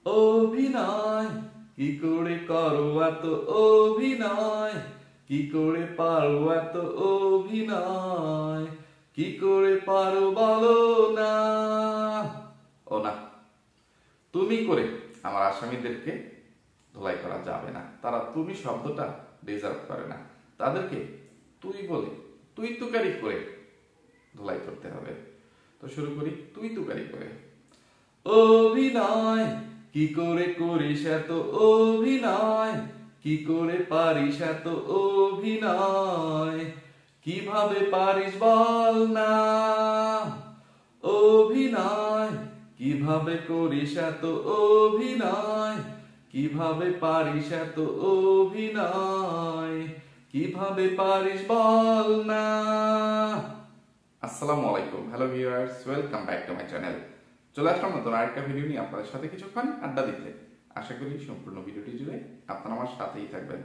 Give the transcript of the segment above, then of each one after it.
অভিনয় কি করে করো এত অভিনয়, কি করে পারো এত অভিনয়, কি করে পারো বলো না। ও না, তুমি করে আমার আসামিদেরকে ধোলাই করা যাবে না। তারা তুমি শব্দটা ডিজার্ভ করে না। তাদেরকে তুই বলে তুই তুকারি করে ধোলাই করতে হবে। তো শুরু করি তুই তুকারি করে। অভিনয় কি করে করিস এত অভিনয়, কি করে পারিস এত অভিনয়, কিভাবে পারিস বল না। অভিনয় কিভাবে করিস এত অভিনয়, কিভাবে পারিস এত অভিনয়, কিভাবে পারিস বল না। আসসালামু আলাইকুম, hello viewers, welcome back to my channel. চলে আসলাম নতুন আরেকটা ভিডিও নিয়ে আপনাদের সাথে কিছুক্ষণ আড্ডা দিতে। আশা করি সম্পূর্ণ ভিডিওটি জুড়ে আপনারা আমার সাথেই থাকবেন।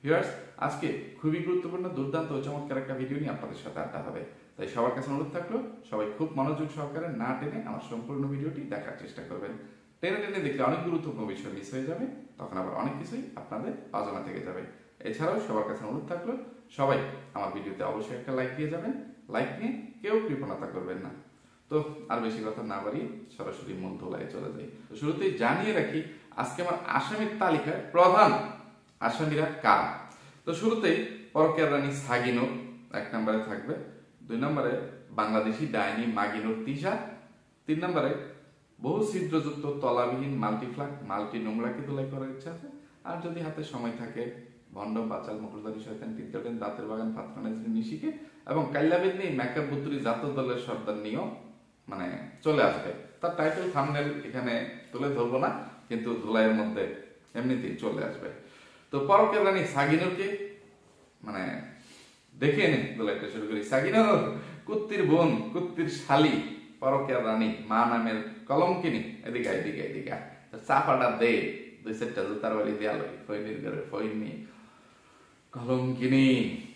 ভিউয়ার্স, আজকে খুবই গুরুত্বপূর্ণ, দুর্দান্ত ও চমৎকার একটা ভিডিও নিয়ে আপনাদের সাথে আড্ডা হবে। তাই সবার কাছে অনুরোধ থাকলো, সবাই খুব মনোযোগ সহকারে না টেনে আমার সম্পূর্ণ ভিডিওটি দেখার চেষ্টা করবেন। টেনে টেনে দেখলে অনেক গুরুত্বপূর্ণ বিষয় মিস হয়ে যাবে, তখন আবার অনেক কিছুই আপনাদের অজানা থেকে যাবে। এছাড়াও সবার কাছে অনুরোধ থাকলো, সবাই আমার ভিডিওতে অবশ্যই একটা লাইক দিয়ে যাবেন। লাইক নিয়ে কেউ কৃপণতা করবেন না। তো আর বেশি কথা না বাড়িয়ে সরাসরি মূল ধোলায় চলে যাই। তো শুরুতেই জানিয়ে রাখি, আজকে আমার আসামির তালিকায় প্রধান আসামিরা কারা। তো শুরুতেই পরকীয়া রানী সাগিনুর 1 নম্বরে থাকবে, 2 নম্বরে বাংলাদেশি ডাইনি মাগিনুর তিশা, 3 নম্বরে বহু ছিদ্রযুক্ত তলাবিহীন মাল্টিফ্লাক মাল্টি নোংরাকে ধোলাই করার ইচ্ছা আছে। আর যদি হাতে সময় থাকে, ভণ্ড বাচাল মুকুলধারী শয়তান টিনকাটেন দাঁতের বাগান ফাতরানাজরি নিশিকে এবং কাল্লাবেদ নিয়ে মেকআপ বুতুরি জাতীয় দলের সর্দার নিয়েও মানে চলে আসবে। তার টাইটেল থাম্বনেল এখানে তুলে ধরবো না, কিন্তু ধুলাইয়ের মধ্যে এমনিতেই চলে আসবে। তো পরকীয়া রানী সাগিনুরকে মানে দেখে এনে ধুলাইটা শুরু করি। সাগিনুর কুত্তির বোন, কুত্তির শালি, পরকীয়া রানী, মা নামের কলঙ্কিনী। এদিকে এদিকে এদিকে চাপাটা দে, 2-4টা জুতার বাড়ি দেয়াল, ফইনির ঘরে ফইনি কলঙ্কিনী।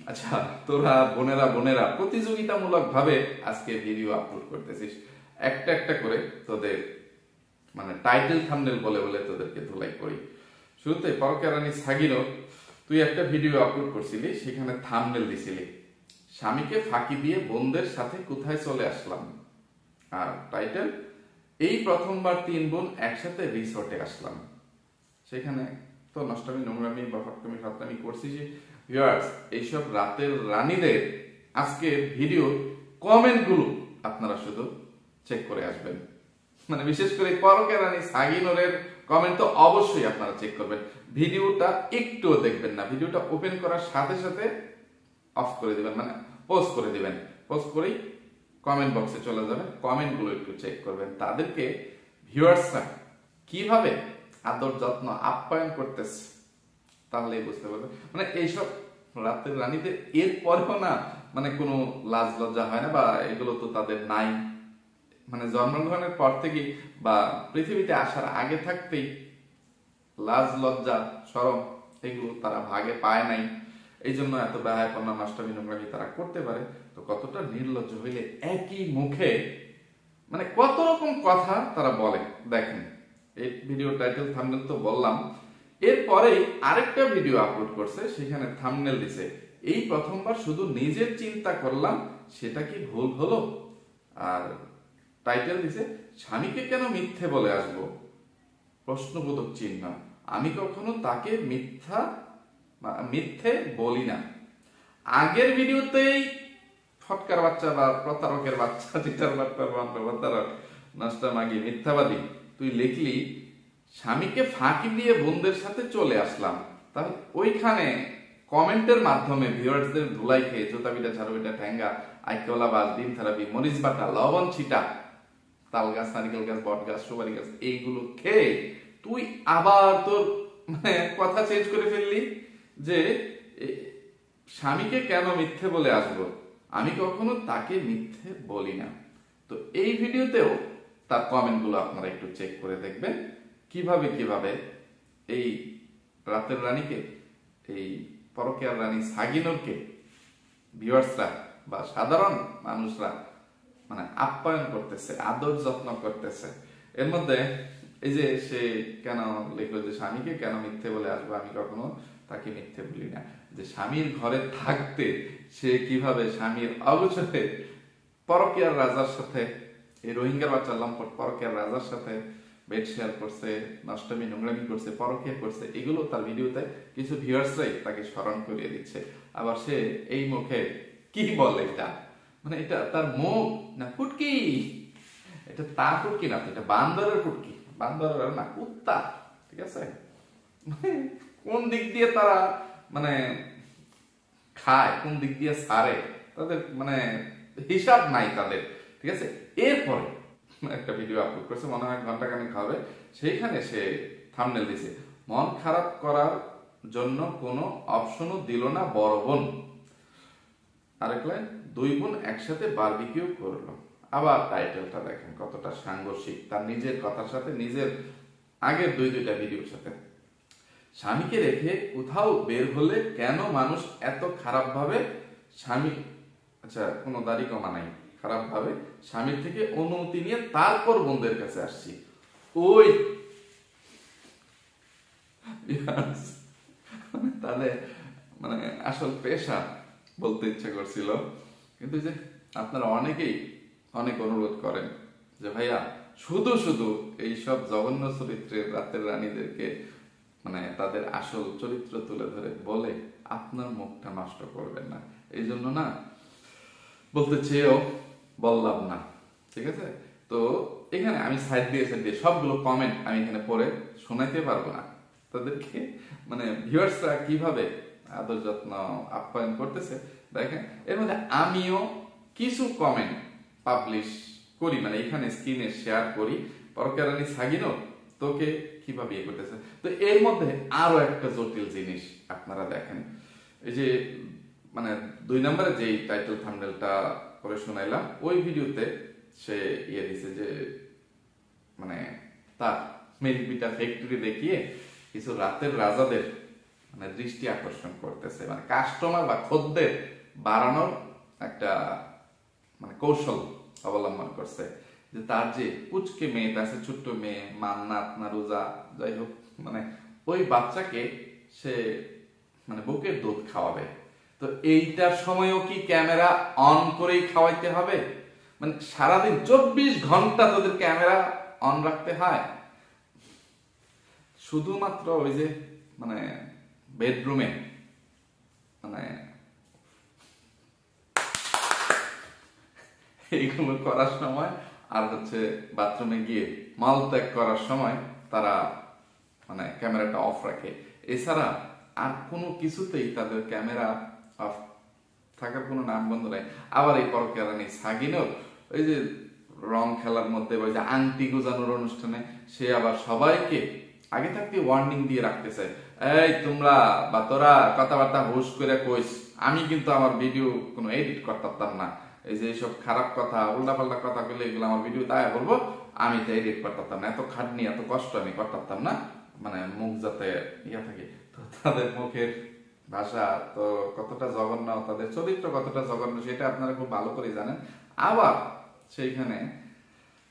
আচ্ছা, তোরা বোনেরা বোনেরা প্রতিযোগিতামূলক ভাবে আজকে ভিডিও আপলোড করতেছিস, একটা একটা করে তোদের মানে টাইটেল থাম্বনেল বলে বলে তোদেরকে ধুলাই করি। শুরুতে পরকীয়া রানী সাগিনুর, তুই একটা ভিডিও আপলোড করছিলি, সেখানে থাম্বনেল দিছিলি স্বামীকে ফাঁকি দিয়ে বোনদের সাথে কোথায় চলে আসলাম, আর টাইটেল এই প্রথমবার 3 বোন একসাথে রিসোর্টে আসলাম। সেখানে তো নষ্টামি নোংরামি বা ফটকামি ফাতরামি করছিস। ভিউয়ার্স, এইসব রাতের রানীদের আজকে ভিডিও কমেন্টগুলো আপনারা শুধু চেক করে আসবেন। মানে বিশেষ করে পরকীয়া রানী সাগিনুরের কমেন্ট তো অবশ্যই আপনারা চেক করবেন। ভিডিওটা একটুও দেখবেন না, ভিডিওটা ওপেন করার সাথে সাথে অফ করে দিবেন, মানে পোস্ট করে দিবেন। পোস্ট করেই কমেন্ট বক্সে চলে যাবেন, কমেন্টগুলো একটু চেক করবেন। তাদেরকে ভিউয়ার্সরা কিভাবে আদর যত্ন আপ্যায়ন করতেছে তাহলেই বুঝতে পারবে। মানে এইসব রাতের রানীদের এর পরেও না মানে কোনো লাজ লজ্জা হয় না, বা এগুলো তো তাদের নাই। মানে জন্মগ্রহণের পর থেকে বা পৃথিবীতে আসার আগে থাকতেই লাজ লজ্জা শরম এগুলো তারা ভাগে পায় নাই, এই জন্য এত ব্যয়াপনা নষ্টামি নোংরামি তারা করতে পারে। তো কতটা নির্লজ্জ হইলে একই মুখে মানে কত রকম কথা তারা বলে দেখেন। এই ভিডিও টাইটেল থাম্বনেল তো বললাম, এরপরেই আরেকটা ভিডিও আপলোড করছে, সেখানে থাম্বনেল দিছে এই প্রথমবার শুধু নিজের চিন্তা করলাম, সেটা কি ভুল হলো। আর টাইটেল দিছে স্বামীকে কেন মিথ্যে বলে আসবো, প্রশ্নবোধক চিহ্ন, আমি কখনো তাকে মিথ্যে বলি না। আগের ভিডিওতেই ফটকার বাচ্চা বা প্রতারকের বাচ্চা, চিটার প্রতারক, নষ্টা মাগি, মিথ্যাবাদী, তুই লিখলি স্বামীকে ফাঁকি দিয়ে বোনদের সাথে চলে আসলাম। তাহলে ওইখানে কমেন্টের মাধ্যমে ভিউয়ার্সদের ধুলাই খেয়ে জোতা বিটা, ঝাড়ু বিটা, ঠ্যাঙ্গা, আইকলা বাস, ডিম থেরাপি, মরিচ বাটা, লবণ ছিটা, তাল গাছ, নারিকেল গাছ, বট গাছ, সুপারি গাছ, এইগুলো খেয়ে তুই আবার তোর মানে কথা চেঞ্জ করে ফেললি যে স্বামীকে কেন মিথ্যে বলে আসবো, আমি কখনো তাকে মিথ্যে বলি না। তো এই ভিডিওতেও তার কমেন্টগুলো আপনারা একটু চেক করে দেখবেন, কিভাবে কিভাবে এই রাতের রানীকে, এই পরকীয়া রানী সাগিনুরকে ভিউয়ার্সরা বা সাধারণ মানুষরা মানে আপ্যায়ন করতেছে, আদর যত্ন করতেছে। এর মধ্যে এই যে সে কেন লিখলো যে স্বামীকে কেন মিথ্যে বলে আসবো, আমি কখনো তাকে মিথ্যে বলি না। যে স্বামীর ঘরে থাকতে সে কিভাবে স্বামীর অগোচরে পরকীয়ার রাজার সাথে, এই রোহিঙ্গার বাচ্চা লম্পট পরকীয়ার রাজার সাথে বেড শেয়ার করছে, নষ্টমী নোংরামি করছে, পরকীয়া করছে, এগুলো তার ভিডিওতে কিছু ভিউয়ার্সরাই তাকে স্মরণ করিয়ে দিচ্ছে। আবার সে এই মুখে কি বলে, এটা মানে এটা তার মুখ না ফুটকি, এটা তার ফুটকি না, এটা বান্দরের ফুটকি, বান্দরের না কুত্তা, ঠিক আছে? মানে কোন দিক দিয়ে তারা মানে খায়, কোন দিক দিয়ে সারে, তাদের মানে হিসাব নাই তাদের, ঠিক আছে? এরপরে একটা ভিডিও আপলোড করেছে, মনে হয় ঘন্টাখানেক হবে, সেইখানে সে থাম্বনেল দিছে, মন খারাপ করার জন্য কোনো অপশনও দিল না বড় বোন। আরেক লাইন, 2 বোন একসাথে বারবিকিউ করলো। আবার টাইটেলটা দেখেন কতটা সাংঘর্ষিক, তার নিজের কথার সাথে, নিজের আগের দুইটা ভিডিওর সাথে। স্বামীকে রেখে কোথাও বের হলে কেন মানুষ এত খারাপ ভাবে স্বামী, আচ্ছা কোনো দাড়ি কমা নাই, খারাপ ভাবে স্বামীর থেকে অনুমতি নিয়ে তারপর বোনদের কাছে আসছি। ওই তাহলে মানে আসল পেশা বলতে ইচ্ছা করছিল, কিন্তু যে আপনারা অনেকেই অনেক অনুরোধ করেন যে ভাইয়া শুধু শুধু এইসব জঘন্য চরিত্রের রাতের রানীদেরকে মানে তাদের আসল চরিত্র তুলে ধরে বলে আপনার মুখটা নষ্ট করবেন না, এই জন্য না বলতে চেয়েও বললাম না, ঠিক আছে? তো এখানে আমি সাইড দিয়ে সবগুলো কমেন্ট আমি এখানে পড়ে শোনাইতে পারবো না তাদেরকে, মানে ভিউয়ার্সরা কিভাবে আদর যত্ন আপ্যায়ন করতেছে দেখেন। এর মধ্যে আমিও কিছু কমেন্ট পাবলিশ করি, মানে এখানে স্ক্রিনে শেয়ার করি, পরকীয়া রানী সাগিনো তোকে কিভাবে ইয়ে করতেছে। তো এর মধ্যে আরো একটা জটিল জিনিস আপনারা দেখেন, এই যে মানে 2 নম্বরে যে টাইটেল থাম্বনেলটা করে শোনাইলাম, ওই ভিডিওতে সে ইয়ে দিছে যে মানে তার মিল্কবিটা ফ্যাক্টরি দেখিয়ে কিছু রাতের রাজাদের মানে দৃষ্টি আকর্ষণ করতেছে, মানে কাস্টমার বা খদ্দের বাড়ানোর একটা মানে কৌশল অবলম্বন করছে। যে তার যে কুচকে মেয়েটা আছে, ছোট্ট মেয়ে মান্নাত না রোজা, যাই হোক, মানে ওই বাচ্চাকে সে মানে বুকের দুধ খাওয়াবে। তো এইটার সময়ও কি ক্যামেরা অন করেই খাওয়াইতে হবে? মানে সারাদিন 24 ঘন্টা তোদের ক্যামেরা অন রাখতে হয়? শুধুমাত্র ওই যে মানে বেডরুমে মানে এইগুলো করার সময় আর হচ্ছে বাথরুমে গিয়ে মলত্যাগ করার সময় তারা মানে ক্যামেরাটা অফ রাখে, এছাড়া আর কোনো কিছুতেই তাদের ক্যামেরা অফ থাকার কোনো নামগন্ধ নাই। আবার এই পরকীয়া রানী সাগিনোর ওই যে রং খেলার মধ্যে ওই যে আংটি গুজানোর অনুষ্ঠানে সে আবার সবাইকে আগে থাকতে ওয়ার্নিং দিয়ে রাখতেছে, এই তোমরা বা তোরা কথাবার্তা হুশ করে কইস, আমি কিন্তু আমার ভিডিও কোনো এডিট করতাম না, এই যে এইসব খারাপ কথা উল্টাপাল্টা কথা বলে এগুলো আমার ভিডিও তাই বলবো, আমি তো এডিট করতাম না, এত খাটনি এত কষ্ট আমি করতাম না, মানে মুখ যাতে ইয়া থাকে। তো তাদের মুখের ভাষা তো কতটা জঘন্য, তাদের চরিত্র কতটা জঘন্য সেটা আপনারা খুব ভালো করে জানেন। আবার সেইখানে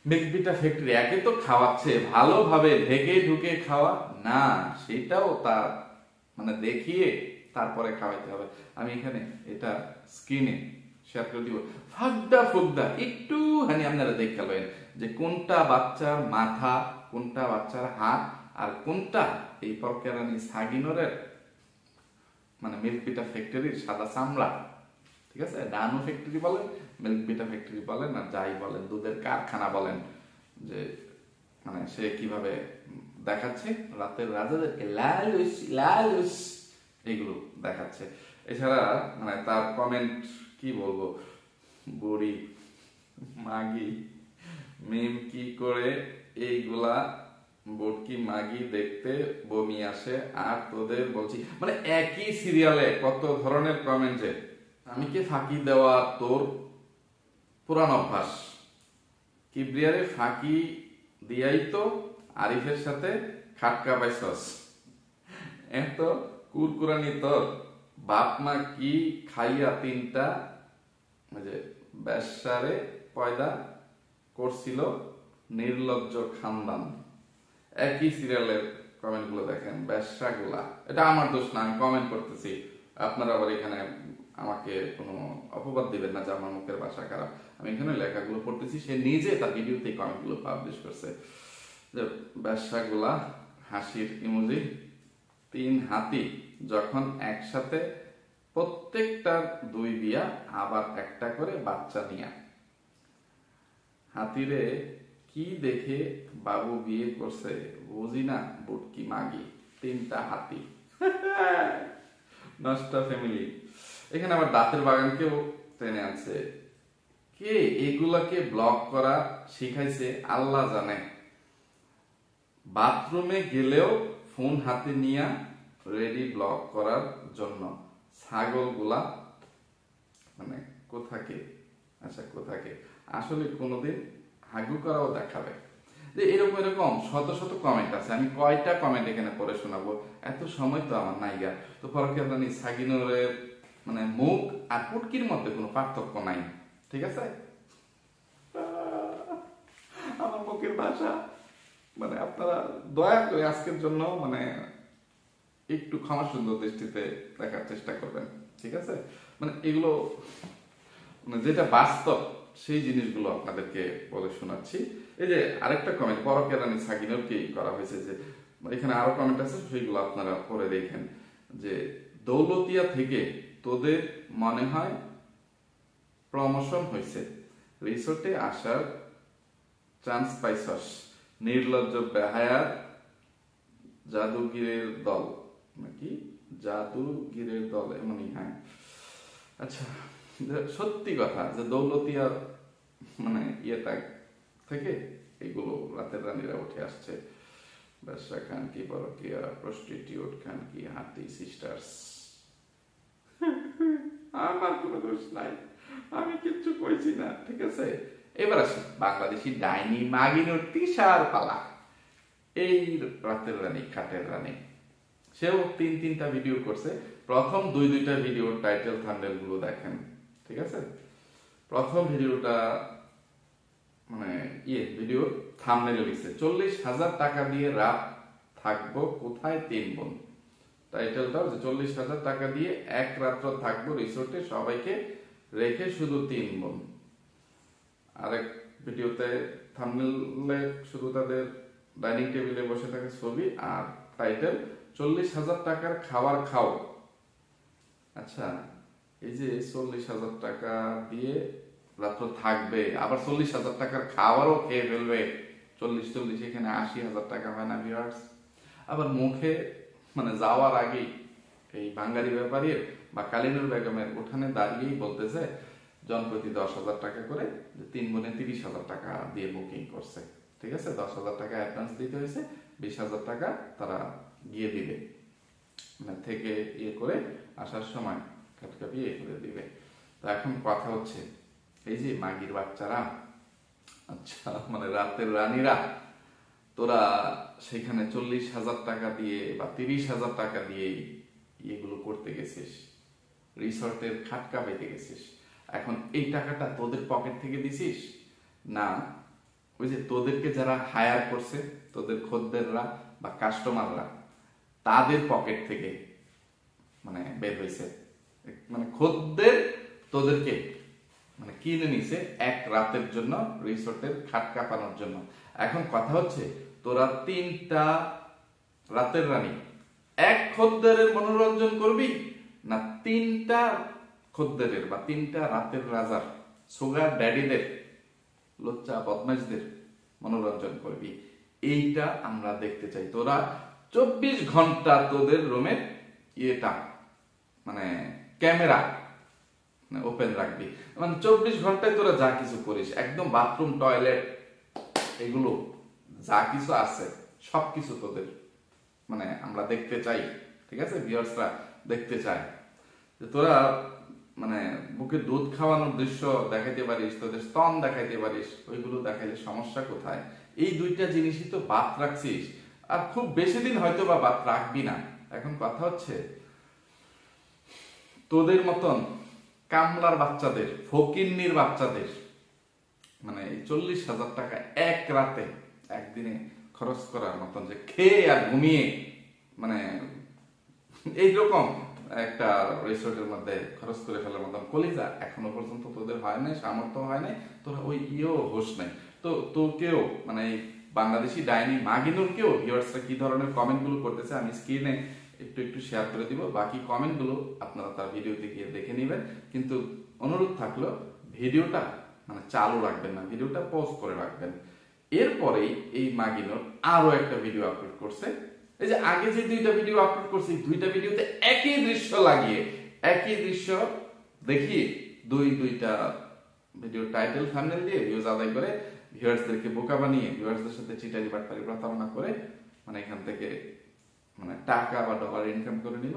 মিল্কবিটা ফ্যাক্টরি একে তো খাওয়াচ্ছে ভালোভাবে ঢেকে ঢুকে খাওয়া না, সেটাও তার মানে দেখিয়ে তারপরে খাওয়াইতে হবে। আমি এখানে এটা স্ক্রিনে শেয়ার করে দিব, ফাগদা ফুগদা একটুখানি আপনারা দেখে নেবেন যে কোনটা বাচ্চার মাথা, কোনটা বাচ্চার হাত, আর কোনটা এই পরকীয়া রানী সাগিনোরের মানে মিল্কবিটা ফ্যাক্টরির সাদা চামড়া, ঠিক আছে? ডানো ফ্যাক্টরি বলেন, মিল্কবিটা ফ্যাক্টরি বলেন, আর যাই বলেন, দুধের কারখানা বলেন, যে মানে সে কিভাবে দেখাচ্ছে রাতের রাজাদেরকে লালুস লালুস এইগুলো দেখাচ্ছে। এছাড়া মানে তার কমেন্ট কি বলবো, বুড়ি মাগি মিম কি করে এইগুলা বটকি মাগি দেখতে বমি আসে, আর তোদের বলছি মানে একই সিরিয়ালে কত ধরনের কমেন্টে আমি কে ফাঁকি দেওয়া তোর পুরান অভ্যাস, কিবরিয়ারে ফাঁকি দিয়াই তো আরিফের সাথে খাটকা পাইছস, এত কুরকুরানি তোর বাপ মা কি খাইয়া 3টা যে বেশ্যারে পয়দা করছিল নির্লজ্জ খানদান। একই সিরিয়ালের কমেন্টগুলো দেখেন, ব্যবসাগুলা। এটা আমার দোষ না, আমি কমেন্ট করতেছি, আপনারা আবার এখানে আমাকে কোনো অপবাদ দিবেন না যে আমার মুখের ভাষা খারাপ। আমি এখানে লেখাগুলো পড়তেছি, সে নিজে তার ভিডিওতে কমেন্টগুলো পাবলিশ করছে যে ব্যবসাগুলা, হাসির ইমোজি, 3 হাতি যখন একসাথে প্রত্যেকটার 2 বিয়া, আবার একটা করে বাচ্চা নিয়া। হাতিরে কি দেখে বাবু বিয়ে করছে বুঝি না, বুটকি মাগি, 3টা হাতি। নষ্ট ফ্যামিলি। এখানে আবার দাঁতের বাগানকেও টেনে আছে। কে এগুলাকে ব্লক করা শিখাইছে আল্লাহ জানে। বাথরুমে গেলেও ফোন হাতে নিয়ে রেডি ব্লক করার জন্য। ছাগলগুলা মানে কোথাকে, আচ্ছা কোথাকে, আসলে কোনোদিন হাগু করাও দেখাবে। যে এরকম এরকম শত শত কমেন্ট আছে, আমি কয়টা কমেন্ট এখানে পড়ে শোনাবো, এত সময় তো আমার নাই গা। তো পরকে জানি সাগিনুরের মানে মুখ আর পুটকির মধ্যে কোনো পার্থক্য নাই, ঠিক আছে? আমার মুখের ভাষা মানে আপনারা দয়া করে আজকের জন্য মানে একটু ক্ষমা সুন্দর দৃষ্টিতে দেখার চেষ্টা করবেন, ঠিক আছে? মানে এগুলো মানে যেটা বাস্তব সেই জিনিসগুলো আপনাদেরকে বলে শোনাচ্ছি। এই যে আরেকটা কমেন্ট পরকেরানি সাগিনুরকে করা হয়েছে, যে এখানে আরো কমেন্ট আছে, সেইগুলো আপনারা পরে দেখেন। যে দৌলতিয়া থেকে তোদের মনে হয় প্রমোশন হয়েছে, রিসোর্টে আসার চান্স পাইছস, নির্লজ্জ বেহায়ার জাদুগিরের দল, নাকি জাদুগিরের দল এমনই। হ্যাঁ আচ্ছা, সত্যি কথা যে দৌলতিয়া মানে ইয়েটা থেকে এগুলো রাতের রানীরা উঠে আসছে। ব্যবসা খান কি, পরকিয়া, প্রস্টিটিউট খান কি, হাতি সিস্টার্স। আমার কোনো দোষ নাই, আমি কিচ্ছু কইছি না, ঠিক আছে? এবার আসি বাংলাদেশি ডাইনি মাগিনুর তিশার পালা। এই রাতের রানী, খাটের রানী, সেও 3-3টা ভিডিও করছে। প্রথম 2-2টা ভিডিওর টাইটেল থাম্বনেল গুলো দেখেন, ঠিক আছে? প্রথম ভিডিওটা মানে ভিডিও থাম্বনেলে লিখছে 40,000 টাকা দিয়ে রাত থাকবো কোথায় 3 বোন। টাইটেলটাও যে 40,000 টাকা দিয়ে 1 রাত্র থাকবো রিসোর্টে সবাইকে রেখে, শুধু 3 বোন। আরেক ভিডিওতে থাম্বনেলে শুধু তাদের ডাইনিং টেবিলে বসে থাকা ছবি আর টাইটেল 40,000 টাকার খাবার খাও। আচ্ছা, এই যে 40,000 টাকা দিয়ে রাত্র থাকবে, আবার 40,000 টাকার খাবারও খেয়ে ফেলবে, 40 এখানে 80,000 টাকা হয় না ভিউয়ার্স? আবার মুখে মানে যাওয়ার আগেই এই বাঙালি ব্যাপারীর বা কালিনুর বেগমের উঠানে দাঁড়িয়েই বলতেছে জনপ্রতি 10,000 টাকা করে, 3 বোনে 30,000 টাকা দিয়ে বুকিং করছে, ঠিক আছে? 10,000 টাকা অ্যাডভান্স দিতে হয়েছে, 20,000 টাকা তারা গিয়ে দিবে, মানে থেকে করে আসার সময় কাটকাপি করে দিবে। তো এখন কথা হচ্ছে, এই যে মাগির বাচ্চারা, আচ্ছা মানে রাতের রানীরা, তোরা সেখানে 40,000 টাকা দিয়ে বা 30,000 টাকা দিয়ে এগুলো করতে গেছিস, রিসর্টের খাটকা পেতে গেছিস। এখন এই টাকাটা তোদের পকেট থেকে দিছিস না ওই যে তোদেরকে যারা হায়ার করছে, তোদের খদ্দেররা বা কাস্টমাররা, তাদের পকেট থেকে মানে বের হয়েছে? মানে খদ্দের তোদেরকে মানে কিনে নিছে 1 রাতের জন্য রিসোর্টের খাট কাঁপানোর জন্য। এখন কথা হচ্ছে, তোরা 3টা রাতের রানী 1 খদ্দেরের মনোরঞ্জন করবি, না 3টা খদ্দেরের বা 3টা রাতের রাজার সুগার ড্যাডিদের, লজ্জা বদমাইশদের মনোরঞ্জন করবি? এইটা আমরা দেখতে চাই। তোরা 24 ঘন্টা তোদের রুমের মানে ক্যামেরা ওপেন রাখবি, মানে 24 ঘন্টায় তোরা যা কিছু করিস, একদম বাথরুম, টয়লেট, এগুলো যা কিছু আছে সবকিছু তোদের মানে আমরা দেখতে চাই, ঠিক আছে? ভিউয়ার্সরা দেখতে চায় যে তোরা মানে বুকে দুধ খাওয়ানোর দৃশ্য দেখাইতে পারিস, তোদের স্তন দেখাইতে পারিস, ওইগুলো দেখাইলে সমস্যা কোথায়? এই 2টা জিনিসই তো বাদ রাখছিস, আর খুব বেশি দিন হয়তো বা বাদ রাখবি না। এখন কথা হচ্ছে, তোদের মতন কামলার বাচ্চাদের, ফকিন্নির বাচ্চাদের মানে 40,000 টাকা 1 রাতে, একদিনে খরচ করার মতন, যে খেয়ে আর ঘুমিয়ে মানে এইরকম একটা রিসোর্টের মধ্যে খরচ করে ফেলার মতন কলিজা এখনো পর্যন্ত তোদের হয় নাই, সামর্থ্য হয় নাই, তোরা ওই হোস নাই। তো তোকেও মানে বাংলাদেশি ডাইনি মাগিনুরকেও ভিউয়ার্সরা কি ধরনের কমেন্টগুলো করতেছে আমি স্ক্রিনে একটু একটু শেয়ার করে দিব। বাকি কমেন্টগুলো আপনারা তার ভিডিওতে গিয়ে দেখে নেবেন, কিন্তু অনুরোধ থাকলো ভিডিওটা মানে চালু রাখবেন না, ভিডিওটা পজ করে রাখবেন। এরপরেই এই মাগিনুর আরো একটা ভিডিও আপলোড করছে। এই যে আগে যে দুইটা ভিডিও আপলোড করছি, দুইটা ভিডিওতে একই দৃশ্য লাগিয়ে একই দৃশ্য দেখিয়ে দুইটা ভিডিও টাইটেল থাম্বনেল দিয়ে ভিউজ আদায় করে ভিউয়ার্সদেরকে বোকা বানিয়ে ভিউয়ার্সদের সাথে চিটারি বাটপারি প্রতারণা করে মানে এখান থেকে মানে টাকা বা ডলার ইনকাম করে নিল।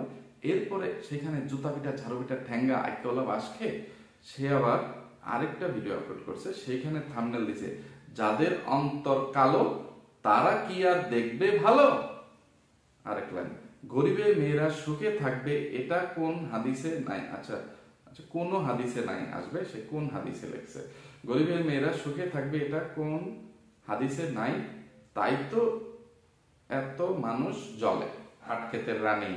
এরপরে সেখানে জুতা পিটা ঝাড়ু পিটা ঠ্যাঙ্গা আইকলা বাস খেয়ে সে আবার আরেকটা ভিডিও আপলোড করছে, সেইখানে থাম্বনেল দিছে যাদের অন্তর কালো তারা কি আর দেখবে ভালো। আরেক লাইন, গরিবের মেয়েরা সুখে থাকবে এটা কোন হাদিসে নাই। আচ্ছা আচ্ছা, কোন হাদিসে নাই আসবে, সে কোন হাদিসে লেখছে গরিবের মেয়েরা সুখে থাকবে এটা কোন হাদিসে নাই, তাই তো এত মানুষ জ্বলে। হাট ক্ষেতের রানী,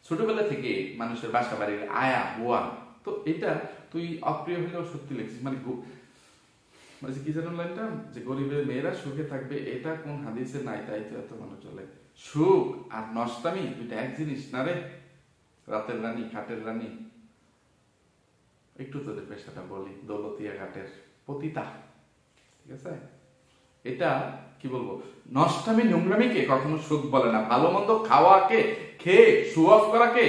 ছোটবেলা থেকে মানুষের বাসা বাড়ির আয়া হুয়া, তো এটা তুই অপ্রিয় হলেও সত্যি লিখছিস। মানে কি জানো লাইনটা, যে গরিবের মেয়েরা সুখে থাকবে এটা কোন হাদিসে নাই, তাই তো এত মানুষ চলে। সুখ আর নষ্টামি দুইটা এক জিনিস না রে রাতের রানী ঘাটের রানী। একটু তোদের পেশাটা বলি, দৌলতিয়া ঘাটের পতিতা, ঠিক আছে? এটা কি বলবো, নষ্টামি নোংরামিকে কখনো সুখ বলে না। ভালো মন্দ খাওয়াকে খেয়ে শো অফ করাকে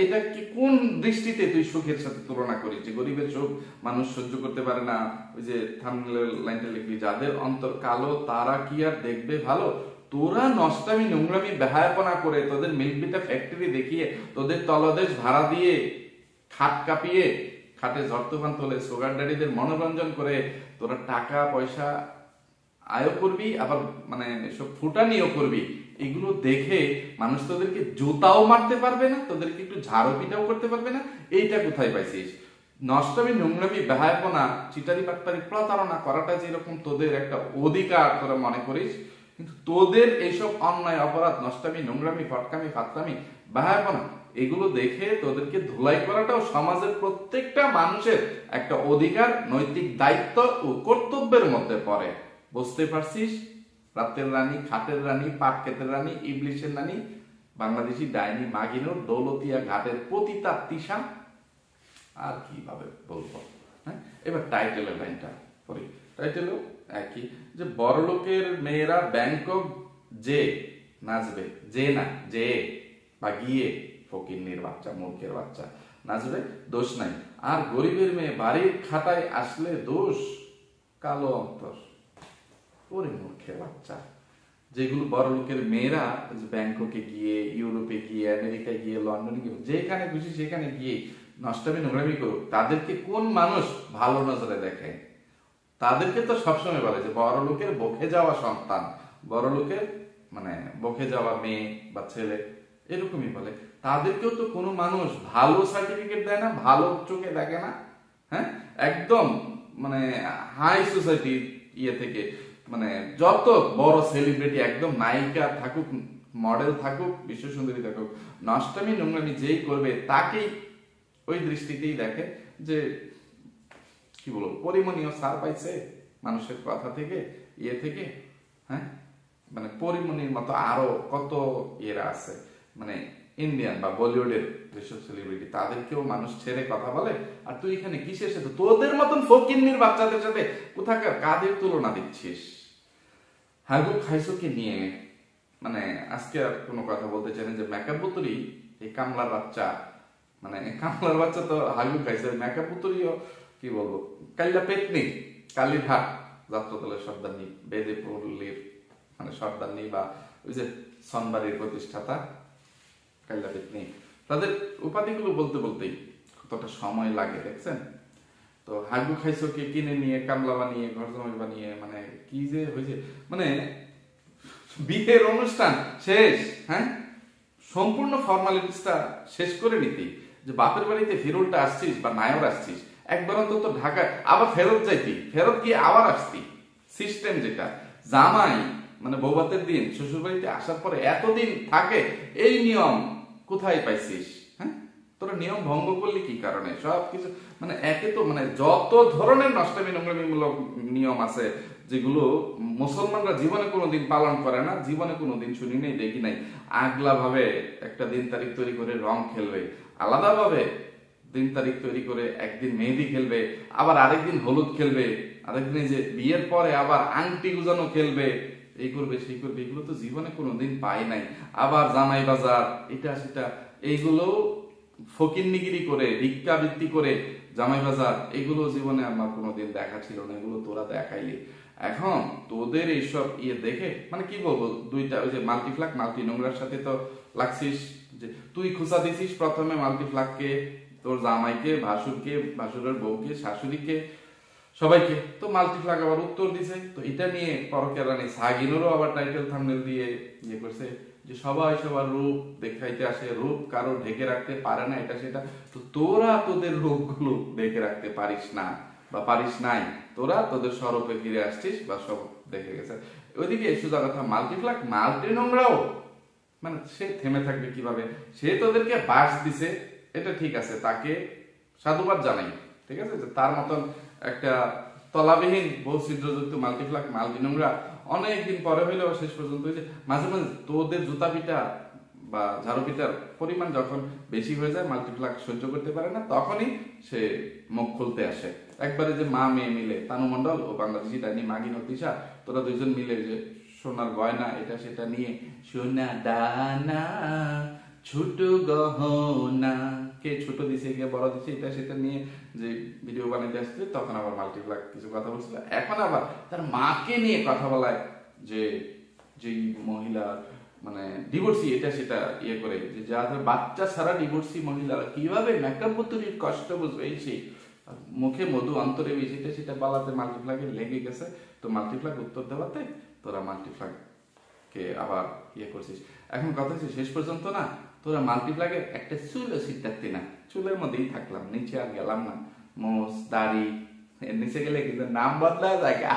এটা কি কোন দৃষ্টিতে তুই সুখের সাথে তুলনা করিস? যে গরিবের সুখ মানুষ সহ্য করতে পারে না, ওই যে থাম্বনেলের লাইনটা লিখবি যাদের অন্তর কালো তারা কি আর দেখবে ভালো। তোরা নষ্টামি নোংরামি বেহায়াপনা করে তোদের মিল্কবিটা ফ্যাক্টরি দেখিয়ে তোদের তলদেশ ভাড়া দিয়ে খাট কাঁপিয়ে খাটে ঝড় তুফান তোলে সুগার ড্যাডিদের মনোরঞ্জন করে তোরা টাকা পয়সা আয় করবি, আবার মানে সব ফুটানিও করবি। এগুলো দেখে মানুষ তোদেরকে জুতাও মারতে পারবে না, তোদেরকে একটু ঝাড়ু পিটাও করতে পারবে না। এইটা কোথায় পাইছিস? নষ্টামি নোংরামি বেহায়াপনা চিটারি পাটপারি প্রতারণা করাটা যেরকম তোদের একটা অধিকার তোরা মনে করিস, কিন্তু তোদের এইসব অন্যায় অপরাধ নষ্টামি নোংরামি ফটকামি ফাতরামি বেহায়াপনা এগুলো দেখে তোদেরকে ধুলাই করাটাও সমাজের প্রত্যেকটা মানুষের একটা অধিকার, নৈতিক দায়িত্ব ও কর্তব্যের মধ্যে পড়ে। বুঝতে পারছিস? রাতের রানী খাটের রানী পাট ক্ষেতের রানী ইবলিশের রানী বাংলাদেশি ডাইনি মাগিনুর দৌলতিয়া ঘাটের পতিতা তিশা। আর কিভাবে বলবো, হ্যাঁ? এবার টাইটেলের লাইনটা পড়ি। টাইটেলও একই, যে বড়লোকের মেয়েরা ব্যাংকক যে নাচবে, যে না যে বা গিয়ে ফকিন্নির বাচ্চা মূর্খের বাচ্চা নাচবে, দোষ নাই। আর গরিবের মেয়ে বাড়ির খাটায় আসলে দোষ, কালো অন্তর। ওরে মূর্খের বাচ্চা, যেগুলো বড় লোকের মেয়েরা ব্যাংককে গিয়ে ইউরোপে গিয়ে আমেরিকায় গিয়ে লন্ডনে গিয়ে যেখানে খুশি সেখানে গিয়ে নষ্টামি নোংরামি করুক, তাদেরকে কোন মানুষ ভালো নজরে দেখে? তাদেরকে তো সবসময় বলে যে বড় লোকের বকে যাওয়া সন্তান, বড় লোকের মানে বকে যাওয়া মেয়ে বা ছেলে, এরকমই বলে। তাদেরকেও তো কোনো মানুষ ভালো সার্টিফিকেট দেয় না, ভালো চোখে দেখে না। হ্যাঁ, একদম মানে হাই সোসাইটি ইয়ে থেকে মানে যত বড় সেলিব্রিটি একদম নায়িকা থাকুক, মডেল থাকুক, বিশ্ব সুন্দরী থাকুক, নষ্টামি নোংরামি যেই করবে তাকেই ওই দৃষ্টিতেই দেখে যে কি বলবো পরিমণীয় সার পাইছে মানুষের কথা থেকে ইয়ে থেকে। হ্যাঁ, মানে পরিমণির মতো আরো কত ইয়েরা আছে, মানে ইন্ডিয়ান বা বলিউডের যেসব সেলিব্রিটি তাদেরকেও মানুষ ছেড়ে কথা বলে। আর তুই এখানে কিসের সাথে তোদের মতন ফকিন্নির বাচ্চাদের সাথে কোথাকার কাদের তুলনা দিচ্ছিস? হাগু খাইসোকে নিয়ে মানে আজকে আর কোনো কথা বলতে চাই না, যে মেকআপ বুতুরি এই কামলার বাচ্চা, মানে কামলার বাচ্চা তো হাগু খাইছে, মেকআপ বুতুরিও কি বলবো কাল্লা পেতনি কালীর হাট যাত্রাতলের সর্দারনি বেদে পল্লীর মানে সর্দারনি বা ওই যে সনবাড়ির প্রতিষ্ঠাতা কাল্লা পেতনি, তাদের উপাধিগুলো বলতে বলতেই কতটা সময় লাগে দেখছেন। তো হাগু খাইসোকে কিনে নিয়ে কামলা বানিয়ে ঘর জমি বানিয়ে মানে কি যে হয়েছে, মানে বিয়ের অনুষ্ঠান শেষ, হ্যাঁ সম্পূর্ণ ফর্মালিটিসটা শেষ করে নিতি, যে বাপের বাড়িতে ফেরুলটা আসছিস বা নায়র আসছিস, একবার অন্তত ঢাকায় আবার ফেরত যাইতি, ফেরত গিয়ে আবার আসতি, সিস্টেম যেটা, জামাই মানে বৌভাতের দিন শ্বশুর বাড়িতে আসার পরে এতদিন থাকে, এই নিয়ম কোথায় পাইছিস? হ্যাঁ, তোরা নিয়ম ভঙ্গ করলি কি কারণে? সবকিছু মানে একে তো মানে যত ধরনের নষ্টামি নোংরামিমূলক নিয়ম আছে যেগুলো মুসলমানরা জীবনে কোনোদিন পালন করে না, জীবনে কোনোদিন শুনি নাই, দেখি নাই। আগলা ভাবে একটা দিন তারিখ তৈরি করে রং খেলবে, আলাদা ভাবে দিন তারিখ তৈরি করে একদিন মেহেদি খেলবে, আবার আরেকদিন হলুদ খেলবে, আরেকদিন যে বিয়ের পরে আবার আংটি গুজানো খেলবে, এই করবে সেই করবে, এগুলো তো জীবনে কোনোদিন পাই নাই। আবার জামাই বাজার, এটা সেটা, এইগুলো ফকিন্নিগিরি করে ভিক্ষাবৃত্তি করে জামাই বাজার, এগুলো জীবনে আমার কোনোদিন দেখা ছিল না, এগুলো তোরা দেখাইলি। এখন তোদের এইসব ইয়ে দেখে মানে কি বলবো, দুইটা ওই যে মাল্টিফ্লাক মাল্টি নোংরার সাথে তো লাগছিস, যে তুই খুঁচা দিছিস প্রথমে মাল্টিফ্লাককে, তোর জামাইকে, ভাসুরকে, ভাসুরের বউকে, শাশুড়িকে, সবাইকে। তো মাল্টিফ্লাক আবার উত্তর দিছে। তো এটা নিয়ে পরকের রানী সাগিনেরও আবার টাইটেল থাম্বনেল দিয়ে ইয়ে করছে যে সবাই সবার রূপ দেখাইতে আসে, রূপ কারো ঢেকে রাখতে পারে না, এটা সেটা। তো তোরা তোদের রূপগুলো ঢেকে রাখতে পারিস না বা পারিস নাই, তোরা তোদের স্বরূপে ফিরে আসছিস বা সব দেখে গেছে। ওইদিকে সোজা কথা, মাল্টিফ্লাক মাল্টি নোংরাও মানে সে থেমে থাকবে কিভাবে? সে তোদেরকে বাস দিছে, এটা ঠিক আছে, তাকে সাধুবাদ জানাই, ঠিক আছে, যে তার মতন একটা তলাবিহীন বহু ছিদ্রযুক্ত মাল্টিফ্লাক মাল্টি নোংরা অনেকদিন পরে হইলেও শেষ পর্যন্ত হয়েছে। মাঝে মাঝে তোদের জুতা পিটা বা ঝাড়ু পিটার পরিমাণ যখন বেশি হয়ে যায়, মাল্টিফ্লাক সহ্য করতে পারে না, তখনই সে মুখ খুলতে আসে। একবারে যে মা মেয়ে মিলে, তানু মণ্ডল ও বাংলাদেশি ডাইনি মাগিন ও তিশা, তোরা দুইজন মিলে যে সোনার গয়না এটা সেটা নিয়ে, সোনা দানা ছোট গহনা, কে ছোট দিছে কে বড় দিছে, এটা সেটা নিয়ে যে ভিডিও বানাইতে আসছে, তখন আবার মাল্টিপ্লাক কিছু কথা বলছিল। এখন আবার তার মাকে নিয়ে কথা বলায়, যে যেই মহিলা মানে ডিভোর্সি এটা সেটা ইয়ে করে, যে যাদের বাচ্চা ছাড়া ডিভোর্সি মহিলা কিভাবে মেকআপ পুতুরির কষ্ট বুঝবে, এই সেই মুখে মধু অন্তরে বেশিটা সেটা বলাতে মাল্টিপ্লাকে লেগে গেছে। তো মাল্টিপ্লাক উত্তর দেওয়াতে তোরা মাল্টিপ্লাক কে আবার ইয়ে করছিস। এখন কথা হচ্ছে শেষ পর্যন্ত না, তোরা মাল্টিপ্লাকের একটা চুলও সিদ্ধার্থী না, চুলের মধ্যেই থাকলাম, নিচে আর গেলাম না। মোস দাড়ি এর নিচে গেলে কিন্তু নাম বদলা জায়গা,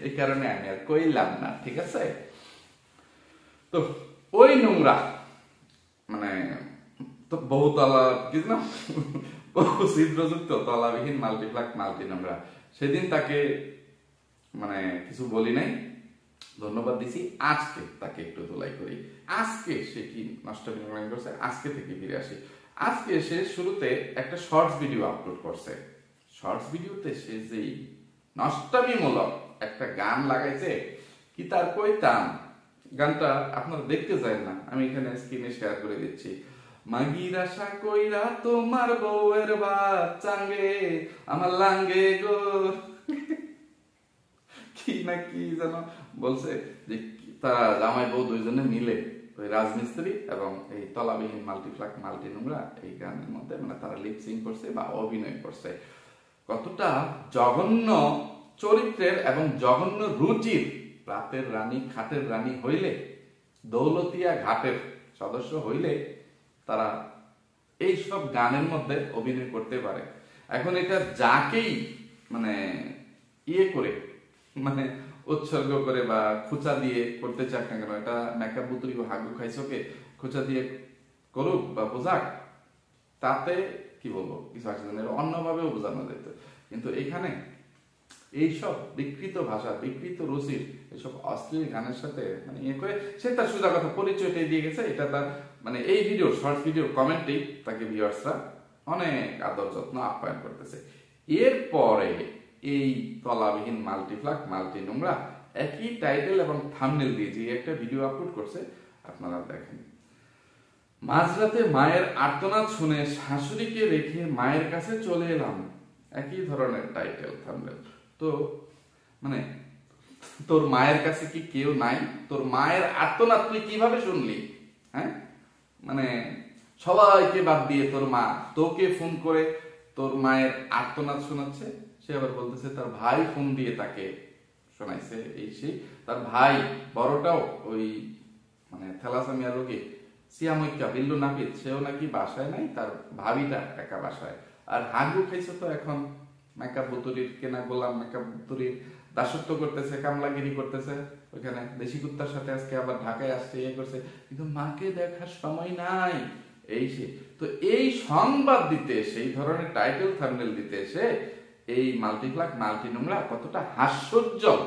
এই কারণে আমি আর কইলাম না, ঠিক আছে। তো ওই নোংরা মানে তো বহুতলা কিছু না, বহু ছিদ্রযুক্ত তলাবিহীন মাল্টিপ্লাক মাল্টি নোংরা, সেদিন তাকে মানে কিছু বলি নাই, ধন্যবাদ দিছি। আজকে তাকে একটু ধুলাই করি, আজকে সে কি নষ্ট করছে, আজকে থেকে ফিরে আসি। আজকে সে শুরুতে একটা শর্টস ভিডিও আপলোড করছে, শর্টস ভিডিওতে সে যেই নষ্টামিমূলক একটা গান লাগাইছে, কি তার কইতাম, গানটা আপনারা দেখতে চান না, আমি এখানে স্ক্রিনে শেয়ার করে দিচ্ছি। মাগির আশা কইরা তোমার বউয়ের বাচ্চাঙ্গে আমার লাঙ্গে গো, কি না কি যেন বলছে, যে তারা জামাই বউ দুইজনে মিলে ওই রাজমিস্ত্রি এবং এই তলাবিহীন মাল্টিপ্লাক মাল্টি নোংরা এই গানের মধ্যে মানে তারা লিপসিং করছে বা অভিনয় করছে। কতটা জঘন্য চরিত্রের এবং জঘন্য রুচির, রাতের রানী খাটের রানী হইলে, দৌলতিয়া ঘাটের সদস্য হইলে তারা এই সব গানের মধ্যে অভিনয় করতে পারে। এখন এটা যাকেই মানে ইয়ে করে মানে উৎসর্গ করে বা খুচা দিয়ে করতে চাক না কেন, এটা মেকআপ বুতুরি হাগু খাইছোকে খুচা দিয়ে করুক বা বোঝাক, তাতে কি বলবো কিছু আছে, অন্যভাবেও বোঝানো যেত। কিন্তু এখানে এইসব বিকৃত ভাষা, বিকৃত রুচির এইসব অশ্লীল গানের সাথে মানে ইয়ে করে সে তার সোজা কথা পরিচয়টাই দিয়ে গেছে। এটা তার মানে এই ভিডিও শর্ট ভিডিও কমেন্টেই তাকে ভিউয়ার্সরা অনেক আদর যত্ন আপ্যায়ন করতেছে। এরপরে এই তলাবিহীন মাল্টিপ্লাক মাল্টি নোংরা একই টাইটেল এবং থাম্বনেল দিয়ে যে একটা ভিডিও আপলোড করছে, আপনারা দেখেন। মাঝরাতে মায়ের আর্তনাদ শুনে শাশুড়িকে রেখে মায়ের কাছে চলে এলাম, একই ধরনের টাইটেল থাম্বনেল। তো মানে তোর মায়ের কাছে কি কেউ নাই? তোর মায়ের আর্তনাদ তুই কিভাবে শুনলি? হ্যাঁ, মানে সবাইকে বাদ দিয়ে তোর মা তোকে ফোন করে তোর মায়ের আর্তনাদ শোনাচ্ছে। সে আবার বলতেছে তার ভাই ফোন দিয়ে তাকে শোনাইছে, এই সেই তার ভাই বড়টাও ওই মানে থ্যালাসেমিয়া রোগে সিয়ামৈক্যা বিল্লু নাপিত, সেও নাকি বাসায় নাই, তার ভাবিটা একা বাসায়। আর হাগু খাইছে তো এখন মেকআপ বুতুরির কেনা গোলাম মেকআপ বুতুরির দাসত্ব করতেছে, কামলাগিরি করতেছে ওইখানে, দেশি কুত্তার সাথে আজকে আবার ঢাকায় আসছে, ইয়ে করছে, কিন্তু মাকে দেখার সময় নাই। এই সে তো এই সংবাদ দিতে এসে, এই ধরনের টাইটেল থাম্বনেল দিতে এসে এই মাল্টিপ্লাক মাল্টি নোংরা কতটা হাস্যোজ্জ্বল,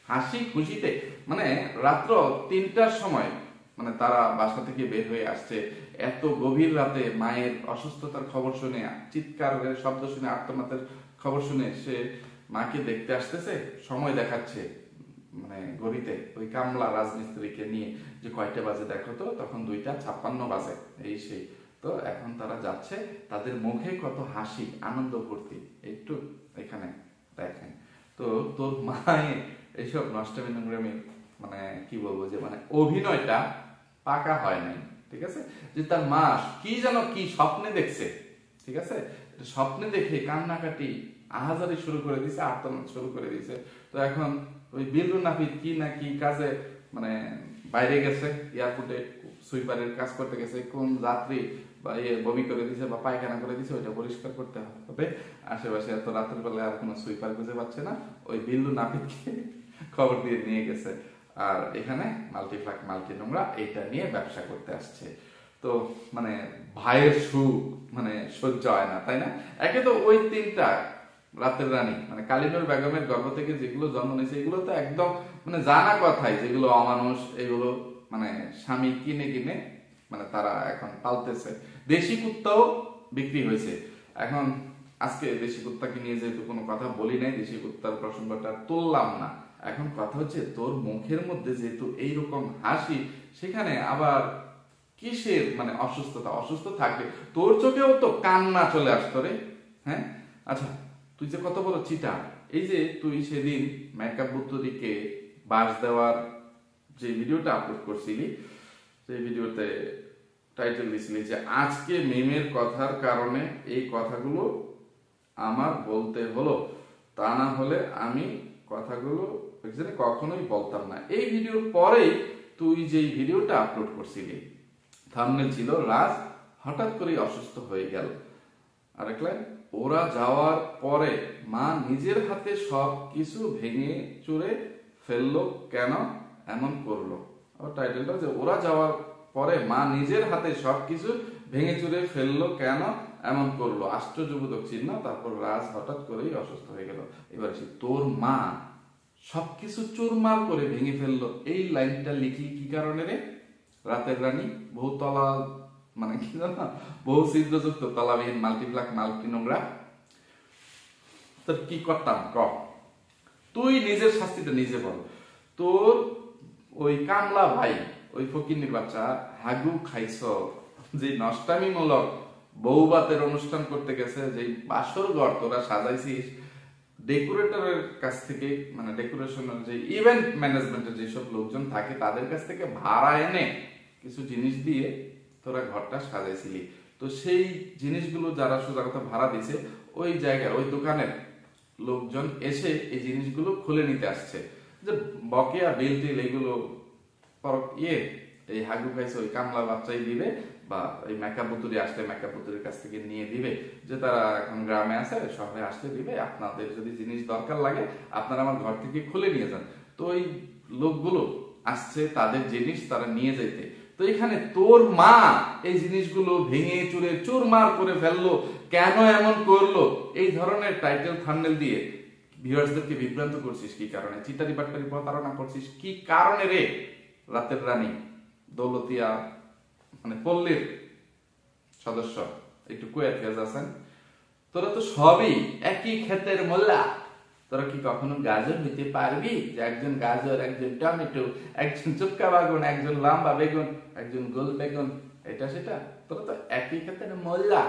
হাসি খুশিতে, মানে রাত্র 3টার সময় মানে তারা বাসা থেকে বের হয়ে আসছে, এত গভীর রাতে মায়ের অসুস্থতার খবর শুনে, চিৎকারের শব্দ শুনে, আর্তনাদের খবর শুনে সে মাকে দেখতে আসতেছে, সময় দেখাচ্ছে মানে ঘড়িতে ওই কামলা রাজমিস্ত্রিকে নিয়ে যে কয়টা বাজে দেখো তো, তখন 2:56 বাজে, এই সেই। তো এখন তারা যাচ্ছে, তাদের মুখে কত হাসি, আনন্দ ফুর্তি, একটু এখানে দেখেন। তো তোর মায়ের এইসব নষ্টামি নোংরামি, মানে কি বলবো, যে মানে অভিনয়টা পাকা হয় নাই, ঠিক আছে? যে তার মা কি যেন কি স্বপ্নে দেখছে, ঠিক আছে, স্বপ্নে দেখে কান্নাকাটি আহাজারি শুরু করে দিছে, আর্তনাদ শুরু করে দিছে। তো এখন ওই বিল্লু নাফিদ কি না কি কাজে মানে বাইরে গেছে, এয়ারপোর্টে সুইপারের কাজ করতে গেছে, কোন যাত্রী বা বমি করে দিছে বা পায়খানা করে দিছে ওইটা পরিষ্কার করতে হবে, আশেপাশে এত রাতের বেলায় আর কোনো সুইপার খুঁজে পাচ্ছে না, ওই বিল্লু নাফিদকে খবর দিয়ে নিয়ে গেছে, আর এখানে মাল্টিপ্লাক মাল্টি নোংরা এটা নিয়ে ব্যবসা করতে আসছে। তো মানে ভাইয়ের সুখ মানে সহ্য হয় না, তাই না? একে তো ওই 3টা রাতের রানী মানে কালিনুর বেগমের গর্ভ থেকে যেগুলো জন্ম নিয়েছে, এগুলো তো একদম মানে জানা কথাই, যেগুলো অমানুষ, এগুলো মানে স্বামী কিনে কিনে মানে তারা এখন পালতেছে। দেশি কুত্তাও বিক্রি হয়েছে। এখন আজকে দেশি কুত্তাকে নিয়ে যেহেতু কোনো কথা বলি নাই, দেশি কুত্তার প্রসঙ্গটা তুললাম না। এখন কথা হচ্ছে তোর মুখের মধ্যে যেহেতু এইরকম হাসি, সেখানে আবার কিসের মানে অসুস্থতা? অসুস্থ থাকবে, তোর চোখেও তো কান্না চলে আসতো রে। হ্যাঁ, আচ্ছা, তুই যে কত বড় চিটা, এই যে তুই সেদিন মেকআপ বুদ্ধরিকে বাস দেওয়ার যে ভিডিওটা আপলোড করছিলি, সেই ভিডিওতে টাইটেল দিছিলি যে আজকে মিমের কথার কারণে এই কথাগুলো আমার বলতে হলো, তা না হলে আমি কথাগুলো কখনোই বলতাম না। এই ভিডিওর পরেই তুই যেই ভিডিওটা আপলোড করছিলি, থাম্বনেল ছিল রাজ হঠাৎ করেই অসুস্থ হয়ে গেল, আরেক লাইন ওরা যাওয়ার পরে মা নিজের হাতে সব কিছু ভেঙে চুরে ফেললো, কেন এমন করলো। আর টাইটেলটা যে ওরা যাওয়ার পরে মা নিজের হাতে সবকিছু ভেঙে চুরে ফেললো, কেন এমন করলো, আশ্চর্যবোধক চিহ্ন, তারপর রাজ হঠাৎ করেই অসুস্থ হয়ে গেল। এবার সে তোর মা সবকিছু চুরমার করে ভেঙে ফেললো, এই লাইনটা লিখলি কি কারণে রে? রাতের রানী বহুতলা মানে কি জানো, বহু ছিদ্রযুক্ত তলাবিহীন মাল্টিপ্লাক মাল্টি নোংরা, তোর কি করতাম ক? তুই নিজের শাস্তিটা নিজে বল। তোর ওই কামলা ভাই, ওই ফকিন্নির বাচ্চা হাগু খাইছ, যে নষ্টামিমূলক বউবাতের অনুষ্ঠান করতে গেছে, যে বাসর ঘর তোরা সাজাইছিস, ডেকোরেটরের কাছ থেকে মানে ডেকোরেশনের যে ইভেন্ট ম্যানেজমেন্টের যেসব লোকজন থাকে তাদের কাছ থেকে ভাড়া এনে কিছু জিনিস দিয়ে তোরা ঘরটা সাজাইছিলি। তো সেই জিনিসগুলো যারা সোজা কথা ভাড়া দিছে, ওই জায়গায় ওই দোকানের লোকজন এসে এই জিনিসগুলো খুলে নিতে আসছে, যে বকেয়া বিল টিল এগুলো এই হাগু খাইছে ওই কামলা বাচ্চাই দিবে, বা এই মেকআপ বুতুরি আসলে মেকআপ বুতুরির কাছ থেকে নিয়ে দিবে, যে তারা এখন গ্রামে আছে, শহরে আসলে দিবে, আপনাদের যদি জিনিস দরকার লাগে আপনারা আমার ঘর থেকে খুলে নিয়ে যান। তো ওই লোকগুলো আসছে, তাদের জিনিস তারা নিয়ে যেতে, তো এখানে তোর মা এই জিনিসগুলো ভেঙে চুরে চুরমার করে ফেললো, কেন এমন করলো, এই ধরনের টাইটেল থাম্বনেল দিয়ে ভিউয়ার্সদেরকে বিভ্রান্ত করছিস কি কারণে? চিটারি বাট্টারি প্রতারণা করছিস কি কারণে রে? রাতের রানী দৌলতিয়া মানে পল্লীর সদস্য, একটু কুয়েত ফেজ আছেন, তোরা তো সবই একই ক্ষেতের মোল্লা, তোরা কি কখনো গাজর হইতে পারবি? যে একজন গাজর, একজন টমেটো, একজন চুক্কা বেগুন, একজন লম্বা বেগুন, একজন গোল বেগুন, এটা সেটা, তোরা তো একই ক্ষেতের মোল্লা।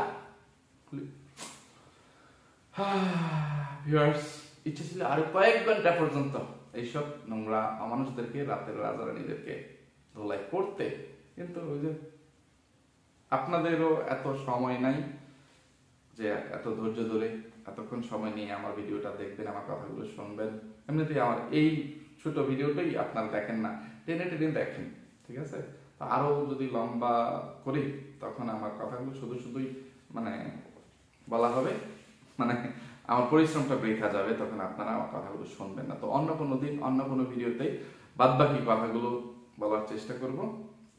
ভিউয়ার্স, ইচ্ছে ছিল আরো কয়েক ঘন্টা পর্যন্ত এইসব নোংরা অমানুষদেরকে, রাতের রাজা রানীদেরকে ধোলাই করতে, কিন্তু ওই যে আপনাদেরও এত সময় নাই যে এত ধৈর্য ধরে এতক্ষণ সময় নিয়ে আমার ভিডিওটা দেখবেন, আমার কথাগুলো শুনবেন। এমনিতেই আমার এই ছোট ভিডিওটাই আপনারা দেখেন না, টেনে টেনে দেখেন, ঠিক আছে? আরো যদি লম্বা করি তখন আমার কথাগুলো শুধু শুধুই মানে বলা হবে, মানে আমার পরিশ্রমটা বৃথা যাবে, তখন আপনারা আমার কথাগুলো শুনবেন না। তো অন্য কোনো দিন অন্য কোনো ভিডিওতে বাদবাকি কথাগুলো বলার চেষ্টা করব,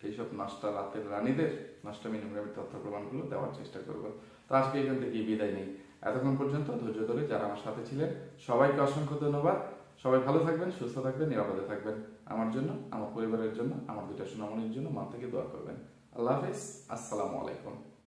এইসব নষ্টা রাতের রানীদের নষ্টামি নোংরামি তথ্য প্রমাণগুলো দেওয়ার চেষ্টা করব। তো আজকে এখান থেকে বিদায় নেই। এতক্ষণ পর্যন্ত ধৈর্য ধরে যারা আমার সাথে ছিলেন সবাইকে অসংখ্য ধন্যবাদ। সবাই ভালো থাকবেন, সুস্থ থাকবেন, নিরাপদে থাকবেন। আমার জন্য, আমার পরিবারের জন্য, আমার দুইটা সোনামণির জন্য মন থেকে দোয়া করবেন। আল্লাহ হাফেজ, আসসালামু আলাইকুম।